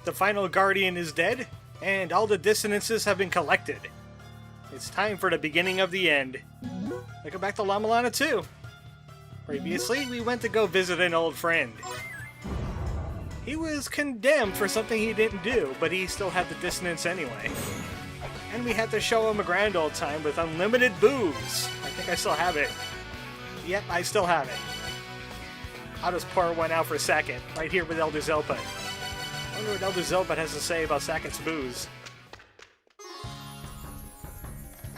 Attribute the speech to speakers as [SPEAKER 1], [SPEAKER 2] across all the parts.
[SPEAKER 1] The final guardian is dead, and all the dissonances have been collected. It's time for the beginning of the end. Let's go back to Mulana 2. Previously, we went to go visit an old friend. He was condemned for something he didn't do, but he still had the dissonance anyway. And we had to show him a grand old time with unlimited booze. I think I still have it. Yep, I still have it. I'll just pour one out for Sackett, right here with Elder Zelput. I wonder what Elder Zelput has to say about Sackett's booze.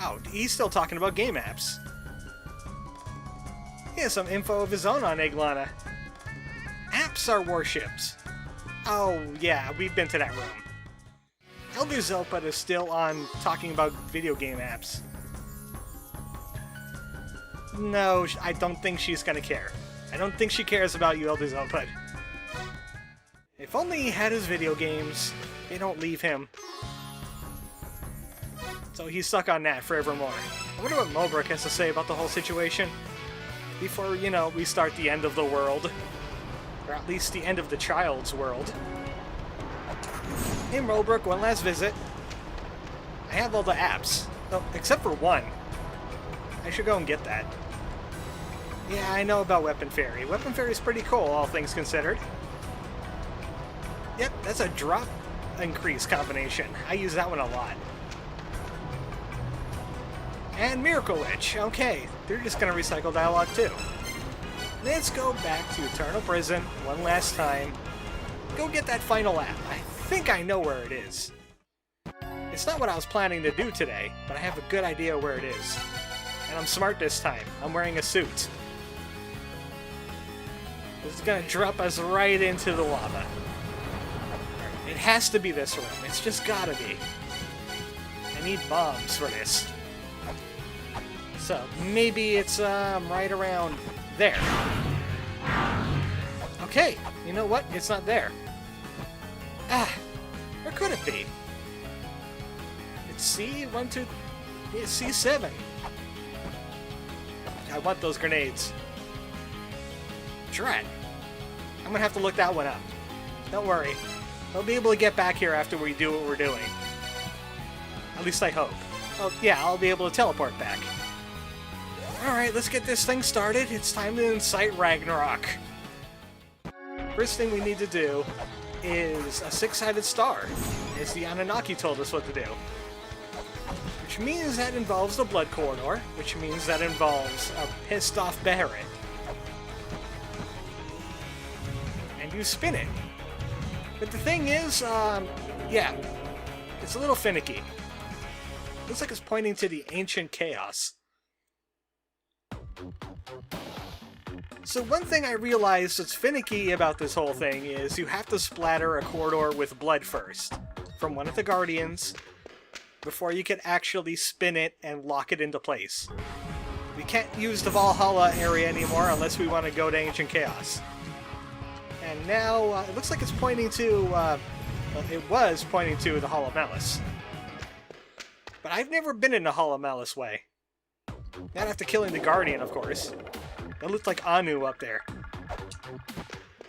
[SPEAKER 1] Oh, he's still talking about game apps. He has some info of his own on Eglana. Apps are warships. Oh, yeah, we've been to that room. Elder Zelput is still on talking about video game apps. No, I don't think she's gonna care. I don't think she cares about you, Elder Zelput. If only he had his video games. They don't leave him. So he's stuck on that forevermore. I wonder what Mulbrook has to say about the whole situation. Before, you know, we start the end of the world. Or at least the end of the child's world. Hey Mulbrook, one last visit. I have all the apps. Oh, except for one. I should go and get that. Yeah, I know about Weapon Fairy. Weapon Fairy's pretty cool, all things considered. Yep, that's a drop increase combination. I use that one a lot. And Miracle Witch. Okay, they're just gonna recycle dialogue too. Let's go back to Eternal Prison one last time. Go get that final app. I think I know where it is. It's not what I was planning to do today, but I have a good idea where it is. And I'm smart this time. I'm wearing a suit. This is gonna drop us right into the lava. It has to be this room. It's just gotta be. I need bombs for this. So, maybe it's right around there. Okay, you know what? It's not there. Ah, where could it be? It's C1, 2... It's C7. I want those grenades. Drat. I'm gonna have to look that one up. Don't worry. I'll be able to get back here after we do what we're doing. At least I hope. Oh, yeah, I'll be able to teleport back. Alright, let's get this thing started. It's time to incite Ragnarok. First thing we need to do is a six-sided star, as the Annunaki told us what to do. Which means that involves the Blood Corridor, which means that involves a pissed-off Baron. And you spin it. But the thing is, yeah, it's a little finicky. Looks like it's pointing to the ancient chaos. So one thing I realized that's finicky about this whole thing is you have to splatter a corridor with blood first, from one of the Guardians, before you can actually spin it and lock it into place. We can't use the Valhalla area anymore unless we want to go to Ancient Chaos. And now, it looks like it's pointing to, well, it was pointing to the Hall of Malice. But I've never been in the Hall of Malice way. Not after killing the Guardian, of course. It looked like Anu up there.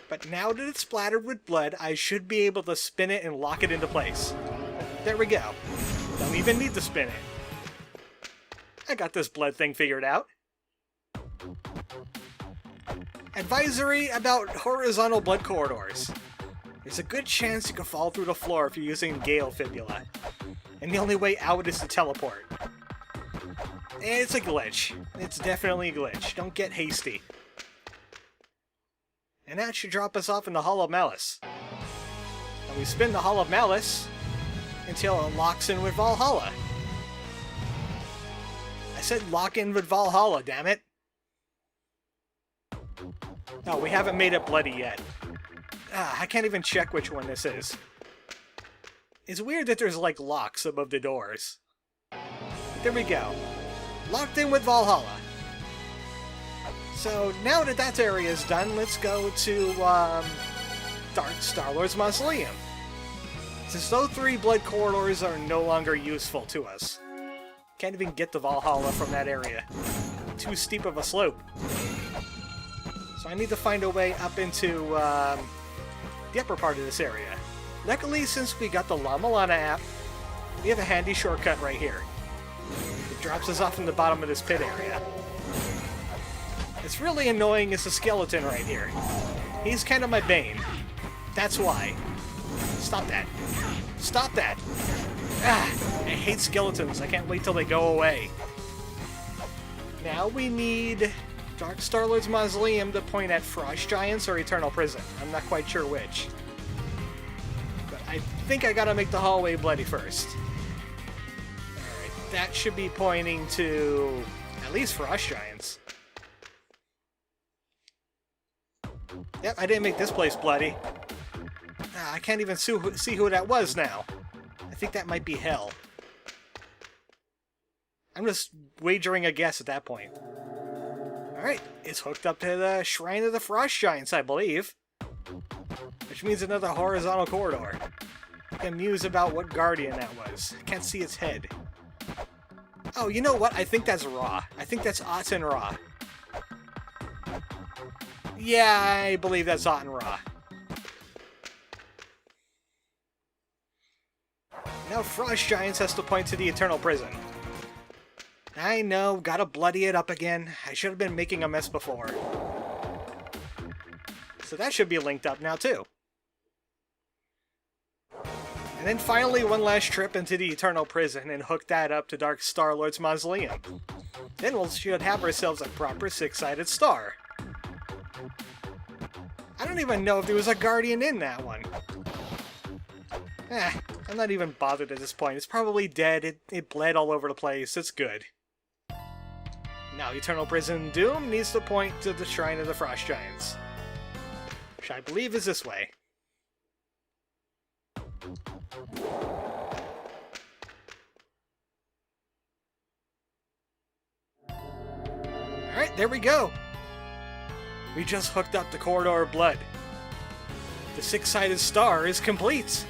[SPEAKER 1] But now that it's splattered with blood, I should be able to spin it and lock it into place. There we go. Don't even need to spin it. I got this blood thing figured out. Advisory about horizontal blood corridors. There's a good chance you can fall through the floor if you're using Gale Fibula. And the only way out is to teleport. It's a glitch. It's definitely a glitch. Don't get hasty. And that should drop us off in the Hall of Malice. And we spin the Hall of Malice until it locks in with Valhalla. I said lock in with Valhalla, damn it. No, we haven't made it bloody yet. I can't even check which one this is. It's weird that there's like locks above the doors. But there we go. Locked in with Valhalla. So now that that area is done, let's go to Star-Lord's Mausoleum. Since those three blood corridors are no longer useful to us. Can't even get to Valhalla from that area. Too steep of a slope. So I need to find a way up into the upper part of this area. Luckily, since we got the Mulana app, we have a handy shortcut right here. It drops us off in the bottom of this pit area. It's really annoying as a skeleton right here. He's kind of my bane. That's why. Stop that. Stop that! Ah, I hate skeletons. I can't wait till they go away. Now we need Dark Star-Lord's Mausoleum to point at Frost Giants or Eternal Prison. I'm not quite sure which. But I think I gotta make the hallway bloody first. Alright, that should be pointing to at least Frost Giants. Yep, I didn't make this place bloody. I can't even see who that was now. I think that might be Hell. I'm just wagering a guess at that point. Alright, it's hooked up to the Shrine of the Frost Giants, I believe. Which means another horizontal corridor. I can muse about what Guardian that was. I can't see its head. Oh, you know what? I think that's Ra. I think that's Aten Ra. Yeah, I believe that's Aten Ra. Now Frost Giants has to point to the Eternal Prison. I know, gotta bloody it up again. I should have been making a mess before. So that should be linked up now too. And then finally one last trip into the Eternal Prison and hook that up to Dark Star-Lord's Mausoleum. Then we should have ourselves a proper six-sided star. I don't even know if there was a Guardian in that one. I'm not even bothered at this point. It's probably dead. It bled all over the place. It's good. Now Eternal Prison Doom needs to point to the Shrine of the Frost Giants. Which I believe is this way. Alright, there we go. We just hooked up the Corridor of Blood. The six-sided star is complete.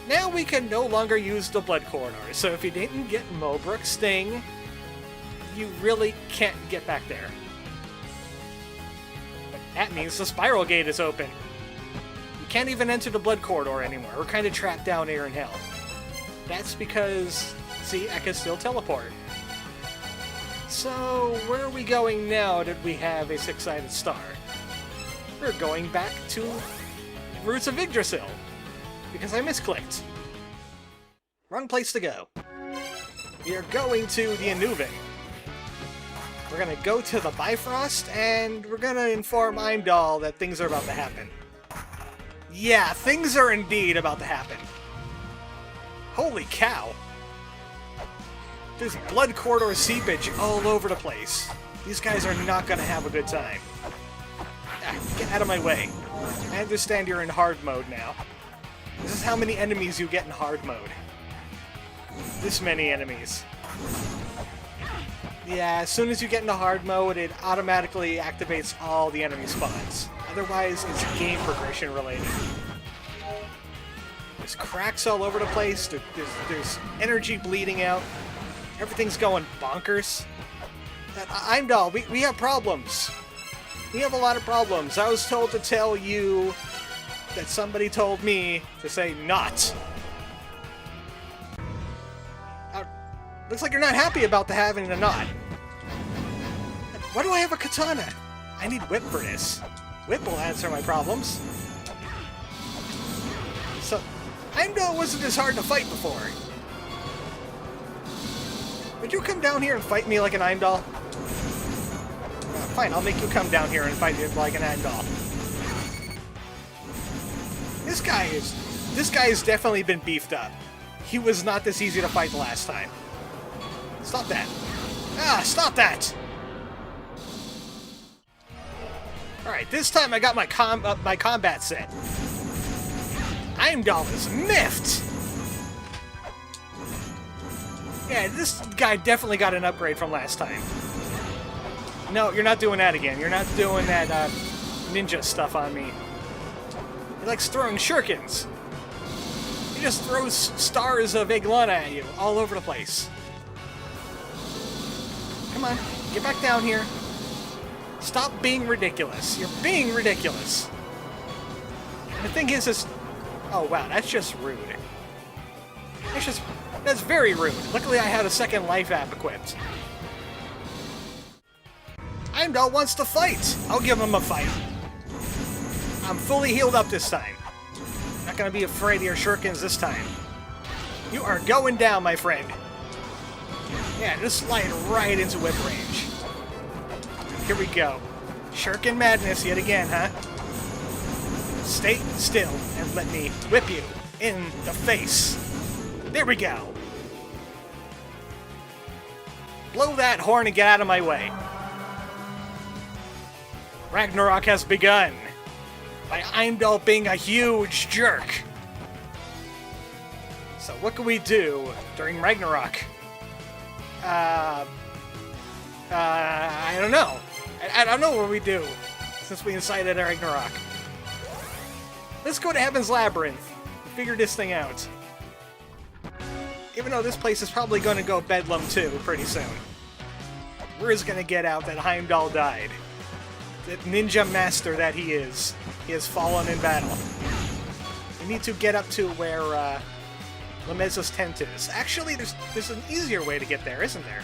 [SPEAKER 1] Now we can no longer use the Blood Corridor, so if you didn't get Mobrook's Sting, you really can't get back there. But that means the Spiral Gate is open. You can't even enter the Blood Corridor anymore. We're kind of trapped down here in Hell. That's because, see, I can still teleport. So, where are we going now that we have a six-sided star? We're going back to Roots of Yggdrasil. Because I misclicked. Wrong place to go. We are going to the Annwfn. We're gonna go to the Bifrost, and we're gonna inform Heimdall that things are about to happen. Yeah, things are indeed about to happen. Holy cow. There's Blood Corridor seepage all over the place. These guys are not gonna have a good time. Get out of my way. I understand you're in hard mode now. This is how many enemies you get in hard mode. This many enemies. Yeah, as soon as you get into hard mode, it automatically activates all the enemy spawns. Otherwise, it's game progression related. There's cracks all over the place. There's energy bleeding out. Everything's going bonkers. Heimdall, we have problems. We have a lot of problems. I was told to tell you that somebody told me to say not. Looks like you're not happy about the having a knot. Why do I have a katana? I need whip for this. Whip will answer my problems. So, Heimdall wasn't as hard to fight before. Would you come down here and fight me like an Heimdall? Fine, I'll make you come down here and fight you like an Heimdall. This guy has definitely been beefed up. He was not this easy to fight the last time. Stop that. Ah, stop that! Alright, this time I got my combat set. Heimdall is miffed! Yeah, this guy definitely got an upgrade from last time. No, you're not doing that again. You're not doing that ninja stuff on me. He likes throwing shurikens. He just throws stars of Iglana at you all over the place. Come on, get back down here. Stop being ridiculous. You're being ridiculous. And the thing is... Oh, wow, that's just rude. That's very rude. Luckily, I had a second life app equipped. Heimdall wants to fight. I'll give him a fight. I'm fully healed up this time. Not gonna be afraid of your shurikens this time. You are going down, my friend. Yeah, just slide right into whip range. Here we go. Shuriken madness yet again, huh? Stay still and let me whip you in the face. There we go. Blow that horn and get out of my way. Ragnarok has begun. By Heimdall being a huge jerk. So what can we do during Ragnarok? I don't know. I don't know what we do since we incited Ragnarok. Let's go to Heaven's Labyrinth and figure this thing out. Even though this place is probably going to go bedlam too pretty soon. We're just going to get out that Heimdall died. The ninja master that he is. He has fallen in battle. We need to get up to where Lumisa's tent is. Actually, there's an easier way to get there, isn't there?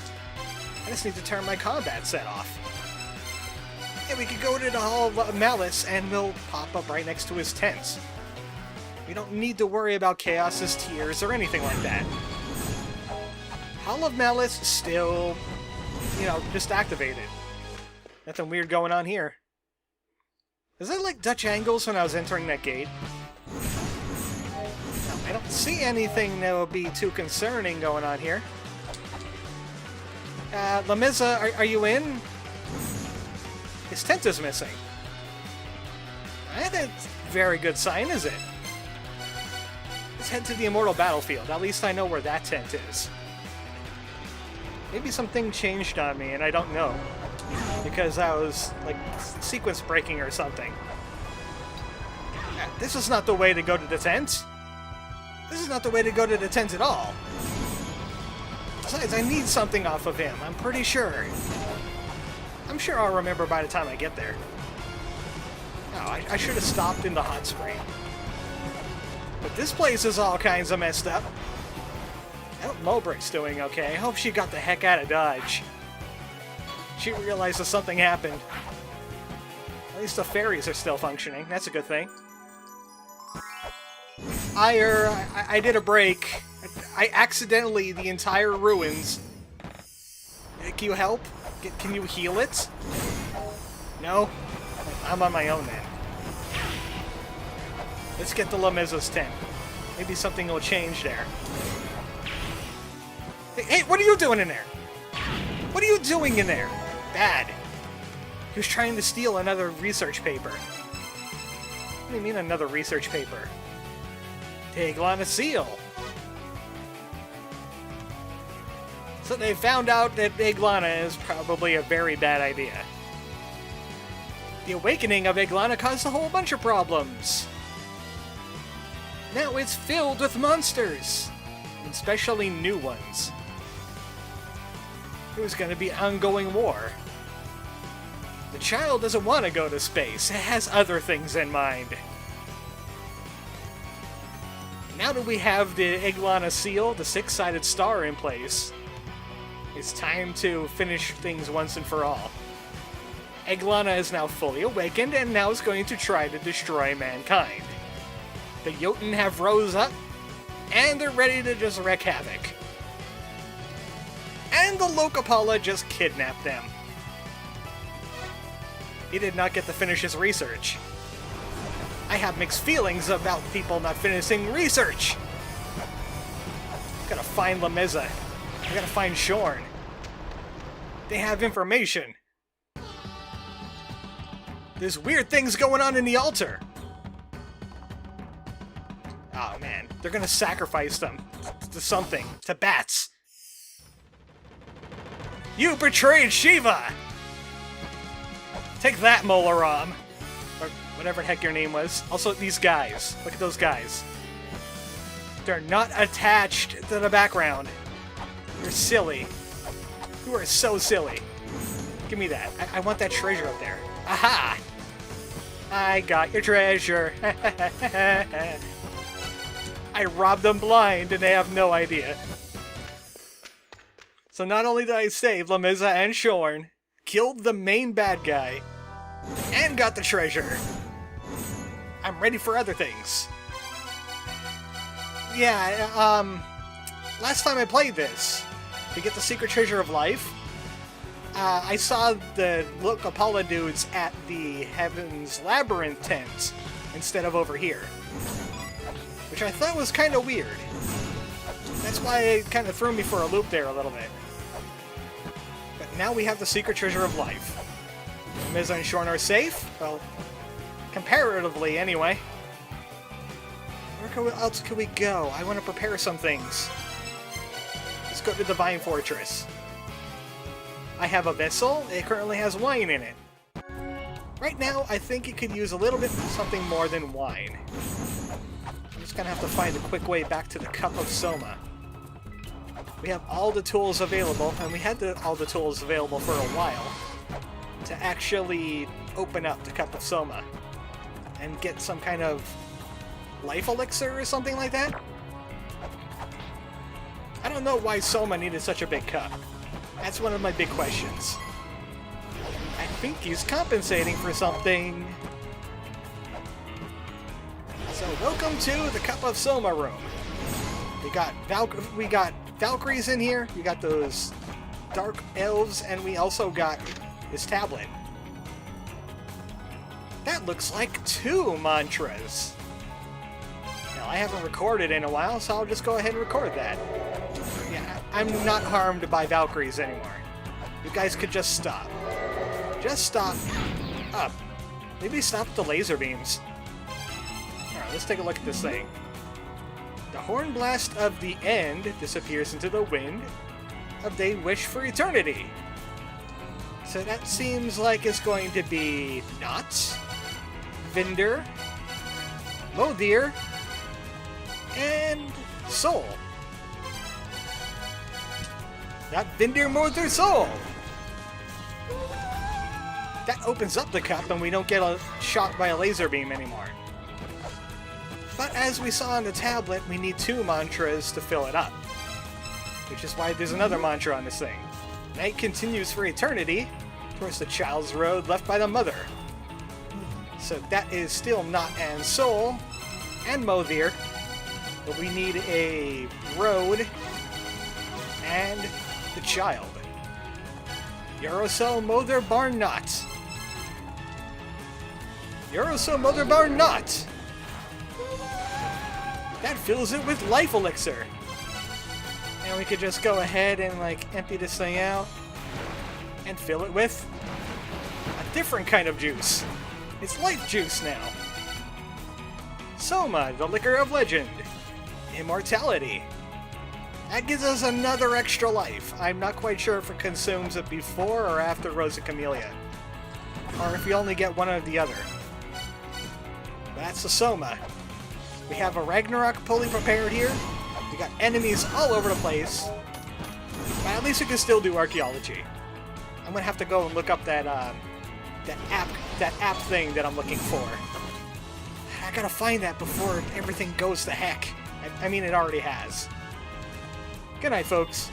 [SPEAKER 1] I just need to turn my combat set off. Yeah, we could go to the Hall of Malice and we'll pop up right next to his tent. We don't need to worry about Chaos's tears or anything like that. Hall of Malice still, just activated. Nothing weird going on here. Is that like Dutch angles when I was entering that gate? No, I don't see anything that would be too concerning going on here. Lumisa, are you in? His tent is missing. That's a very good sign, is it? Let's head to the Immortal battlefield. At least I know where that tent is. Maybe something changed on me and I don't know. Because I was, like, sequence breaking or something. This is not the way to go to the tent. This is not the way to go to the tent at all. Besides, I need something off of him, I'm pretty sure. I'm sure I'll remember by the time I get there. Oh, I should have stopped in the hot spring. But this place is all kinds of messed up. I hope Mobrick's doing okay. I hope she got the heck out of Dodge. She realizes something happened. At least the fairies are still functioning. That's a good thing. I did a break. I accidentally, the entire ruins. Can you help? Can you heal it? No? I'm on my own then. Let's get to Lumisa's tent. Maybe something will change there. Hey, what are you doing in there? What are you doing in there? Bad. He was trying to steal another research paper. What do you mean another research paper? Eglana seal. So they found out that Eglana is probably a very bad idea. The awakening of Eglana caused a whole bunch of problems. Now it's filled with monsters, especially new ones. There's going to be ongoing war. The child doesn't want to go to space. It has other things in mind. Now that we have the Eglana seal, the six-sided star in place, it's time to finish things once and for all. Eglana is now fully awakened and now is going to try to destroy mankind. The Jotun have rose up, and they're ready to just wreak havoc. And the Lokapala just kidnapped them. He did not get to finish his research. I have mixed feelings about people not finishing research. Gotta find Lumisa. I gotta find Shorn. They have information. There's weird things going on in the altar. Oh man, they're gonna sacrifice them to something, to bats. You betrayed Shiva! Take that, Molaram. Or whatever the heck your name was. Also, these guys. Look at those guys. They're not attached to the background. You're silly. You are so silly. Give me that. I want that treasure up there. Aha! I got your treasure. I robbed them blind and they have no idea. So not only did I save Lumisa and Shorn, killed the main bad guy, and got the treasure. I'm ready for other things. Yeah, last time I played this, to get the secret treasure of life, I saw the Apollo dudes at the Heaven's Labyrinth tent instead of over here, which I thought was kind of weird. That's why it kind of threw me for a loop there a little bit. But now we have the secret treasure of life. Miz and Shorn are safe, well, comparatively anyway. Where else could we go? I want to prepare some things. Let's go to the Divine Fortress. I have a vessel. It currently has wine in it. Right now, I think it could use a little bit something more than wine. I'm just gonna have to find a quick way back to the Cup of Soma. We have all the tools available, and we had all the tools available for a while to actually open up the Cup of Soma and get some kind of life elixir or something like that. I don't know why Soma needed such a big cup. That's one of my big questions. I think he's compensating for something. So welcome to the Cup of Soma room. We got Valkyries in here. We got those dark elves, and we also got this tablet. That looks like 2 mantras. Now, I haven't recorded in a while, so I'll just go ahead and record that. Yeah, I'm not harmed by Valkyries anymore. You guys could just stop. Just stop. Up. Maybe stop the laser beams. Alright, let's take a look at this thing. The horn blast of the end disappears into the wind of they wish for eternity. So that seems like it's going to be Knots, Vinder, Modir, and Soul. Not Vinder, Modir, Soul! That opens up the cup and we don't get shot by a laser beam anymore. But as we saw on the tablet, we need 2 mantras to fill it up. Which is why there's another mantra on this thing. Night continues for eternity towards the child's road left by the mother. So that is still Not and Soul and Modir. But we need a road and the child. Yorosel Modir Bar Not. Yorosel Modir Bar Not. That fills it with life elixir. And we could just go ahead and empty this thing out and fill it with a different kind of juice. It's life juice now. Soma, the liquor of legend. Immortality. That gives us another extra life. I'm not quite sure if it consumes it before or after Rosa Camellia. Or if you only get one or the other. But that's the Soma. We have a Ragnarok fully prepared here. We got enemies all over the place. But at least we can still do archaeology. I'm gonna have to go and look up that app thing that I'm looking for. I gotta find that before everything goes to heck. I mean, it already has. Good night, folks.